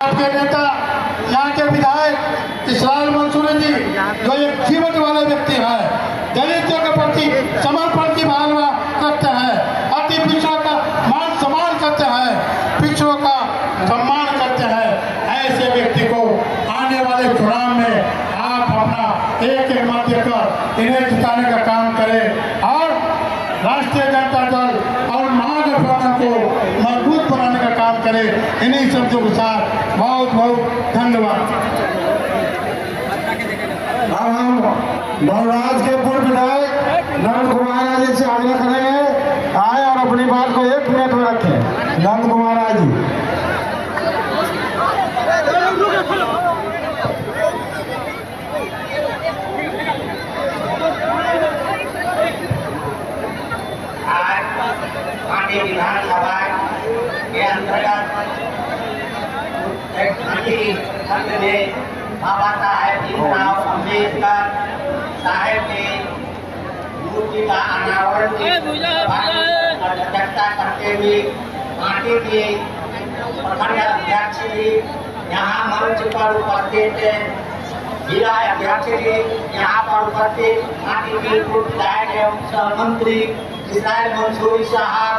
आपके नेता यहाँ के विधायक इस्राइल मंसूरी जी जो एक जीवन वाले व्यक्ति हैं, दलितों के प्रति समर्पण की भावना रखते हैं, अति पिछड़ों का मान सम्मान करते हैं, पिछड़ों का सम्मान करते हैं। ऐसे व्यक्ति को आने वाले चुनाव में आप अपना एक मत देकर इन्हें जिताने का काम करें और राष्ट्रीय जनता दल और महागठबंधन को मजबूत बनाने का काम करें। इन्हीं शब्दों के साथ बहुत बहुत धन्यवाद। अब हम बलराज के पूर्व विधायक नंद कुमार जी से आग्रह करेंगे आए और अपनी बात को 1 मिनट में रखें। नंद कुमार जी। विधानसभा के अंतर्गत खंड में बाबा साहेब भीमराव अम्बेडकर साहेब के मूर्ति का अनावरण अध्यक्षता करते हुए पार्टी के प्रखंड अध्यक्ष जी यहाँ मंच पर उपस्थित, जिला अध्यक्ष जी यहाँ पर उपस्थित, पार्टी के पूर्व विधायक एवं सह मंत्री इस्राइल मंसूरी साहब,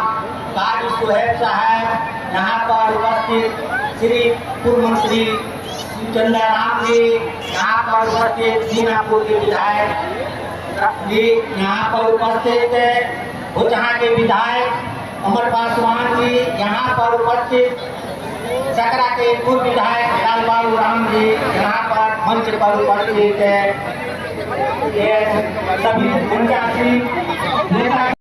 काजी सुहेब साहब यहाँ पर उपस्थित, श्री पूर्व मंत्री चंद्राराम जी यहाँ पर उपस्थित, दीनापुर के विधायक जी यहाँ पर उपस्थित, भुजहा के विधायक अमर पासवान जी यहाँ पर उपस्थित, सकरा के पूर्व विधायक लालबाबू राम जी यहाँ पर मंच पर उपस्थित है। सभी नेता